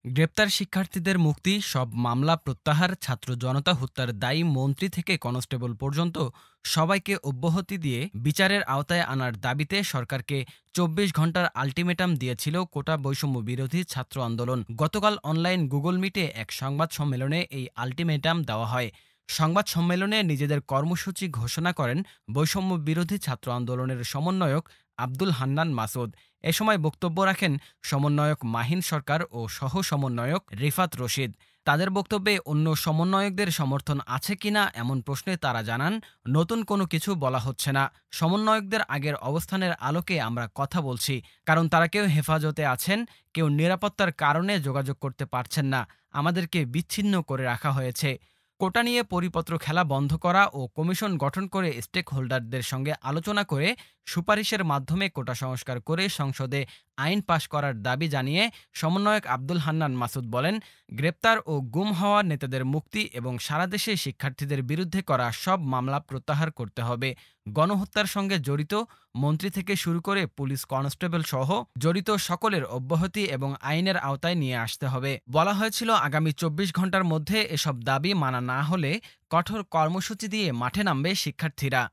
গ্রেপ্তার শিক্ষার্থীদের মুক্তি, সব মামলা প্রত্যাহার, ছাত্র জনতা হত্যার দায়ী মন্ত্রী থেকে কনস্টেবল পর্যন্ত সবাইকে অব্যাহতি দিয়ে বিচারের আওতায় আনার দাবিতে সরকারকে ২৪ ঘণ্টার আলটিমেটাম দিয়েছিল কোটা বৈষম্য বিরোধী ছাত্র আন্দোলন। গতকাল অনলাইন গুগল মিটে এক সংবাদ সম্মেলনে এই আলটিমেটাম দেওয়া হয়। সংবাদ সম্মেলনে নিজেদের কর্মসূচি ঘোষণা করেন বৈষম্য বিরোধী ছাত্র আন্দোলনের সমন্বয়ক আব্দুল হান্নান মাসুদ। এ সময় বক্তব্য রাখেন সমন্বয়ক মাহিন সরকার ও সহ সমন্বয়ক রিফাত রশিদ। তাদের বক্তব্যে অন্য সমন্বয়কদের সমর্থন আছে কিনা এমন প্রশ্নে তারা জানান, নতুন কোনো কিছু বলা হচ্ছে না। সমন্বয়কদের আগের অবস্থানের আলোকে আমরা কথা বলছি, কারণ তারা কেউ হেফাজতে আছেন, কেউ নিরাপত্তার কারণে যোগাযোগ করতে পারছেন না। আমাদেরকে বিচ্ছিন্ন করে রাখা হয়েছে। কোটা নিয়ে পরিপত্র খেলা বন্ধ করা ও কমিশন গঠন করে স্টেক হোল্ডারদের সঙ্গে আলোচনা করে সুপারিশের মাধ্যমে কোটা সংস্কার করে সংসদে আইন পাশ করার দাবি জানিয়ে সমন্বয়ক আব্দুল হান্নান মাসুদ বলেন, গ্রেপ্তার ও গুম হওয়া নেতাদের মুক্তি এবং সারা দেশে শিক্ষার্থীদের বিরুদ্ধে করা সব মামলা প্রত্যাহার করতে হবে। গণহত্যার সঙ্গে জড়িত মন্ত্রী থেকে শুরু করে পুলিশ কনস্টেবল সহ জড়িত সকলের অব্যাহতি এবং আইনের আওতায় নিয়ে আসতে হবে। বলা হয়েছিল, আগামী ২৪ ঘণ্টার মধ্যে এসব দাবি মানা না হলে কঠোর কর্মসূচি দিয়ে মাঠে নামবে শিক্ষার্থীরা।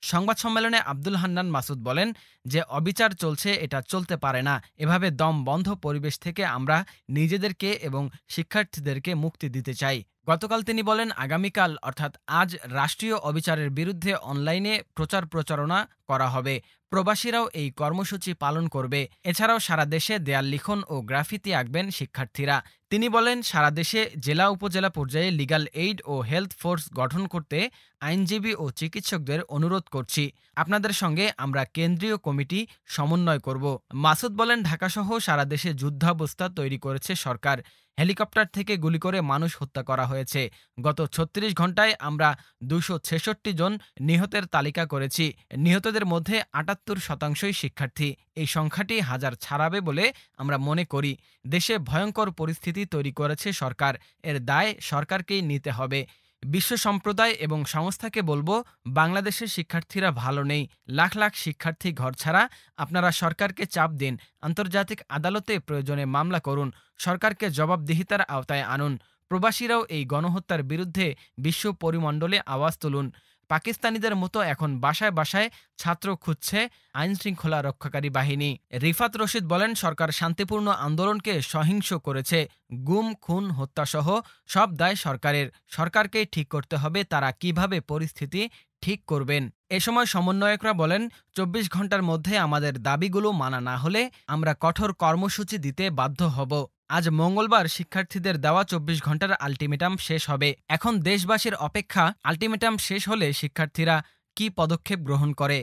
সংবাদ সম্মেলনে আব্দুল হান্নান মাসুদ বলেন, যে অবিচার চলছে এটা চলতে পারে না। এভাবে দম বন্ধ পরিবেশ থেকে আমরা নিজেদেরকে এবং শিক্ষার্থীদেরকে মুক্তি দিতে চাই। গতকাল তিনি বলেন, আগামীকাল অর্থাৎ আজ রাষ্ট্রীয় অবিচারের বিরুদ্ধে অনলাইনে প্রচার প্রচারণা করা হবে। প্রবাসীরাও এই কর্মসূচি পালন করবে। এছাড়াও সারা দেশে দেয়াল লিখন ও গ্রাফিতি আঁকবেন শিক্ষার্থীরা। তিনি বলেন, সারা দেশে জেলা উপজেলা পর্যায়ে লিগ্যাল এইড ও হেলথ ফোর্স গঠন করতে আইনজীবী ও চিকিৎসকদের অনুরোধ করছি। আপনাদের সঙ্গে আমরা কেন্দ্রীয় কমিটি সমন্বয় করব। মাসুদ বলেন, ঢাকাসহ সারা দেশে যুদ্ধাবস্থা তৈরি করেছে সরকার। হেলিকপ্টার থেকে গুলি করে মানুষ হত্যা করা হয়েছে। গত ৩৬ ঘণ্টায় আমরা ২৬৬ জন নিহতের তালিকা করেছি। নিহতদের মধ্যে ৭৮% শিক্ষার্থী। এই সংখ্যাটি হাজার ছাড়াবে বলে আমরা মনে করি। দেশে ভয়ঙ্কর পরিস্থিতি তৈরি করেছে সরকার। এর দায় সরকারকেই নিতে হবে। বিশ্ব সম্প্রদায় এবং সংস্থাকে বলবো, বাংলাদেশের শিক্ষার্থীরা ভালো নেই। লাখ লাখ শিক্ষার্থী ঘরছাড়া। আপনারা সরকারকে চাপ দিন, আন্তর্জাতিক আদালতে প্রয়োজনে মামলা করুন, সরকারকে জবাবদিহিতার আওতায় আনুন। প্রবাসীরাও এই গণহত্যার বিরুদ্ধে বিশ্ব পরিমণ্ডলে আওয়াজ তুলুন। পাকিস্তানিদের মতো এখন বাসায় বাসায় ছাত্র খুঁজছে আইনশৃঙ্খলা রক্ষাকারী বাহিনী। রিফাত রশিদ বলেন, সরকার শান্তিপূর্ণ আন্দোলনকে সহিংস করেছে। গুম, খুন, হত্যাসহ সব দায় সরকারের। সরকারকেই ঠিক করতে হবে তারা কিভাবে পরিস্থিতি ঠিক করবেন। এ সময় সমন্বয়করা বলেন, ২৪ ঘণ্টার মধ্যে আমাদের দাবিগুলো মানা না হলে আমরা কঠোর কর্মসূচি দিতে বাধ্য হব। আজ মঙ্গলবার শিক্ষার্থীদের দেওয়া ২৪ ঘণ্টার আলটিমেটাম শেষ হবে। এখন দেশবাসীর অপেক্ষা, আলটিমেটাম শেষ হলে শিক্ষার্থীরা কী পদক্ষেপ গ্রহণ করে।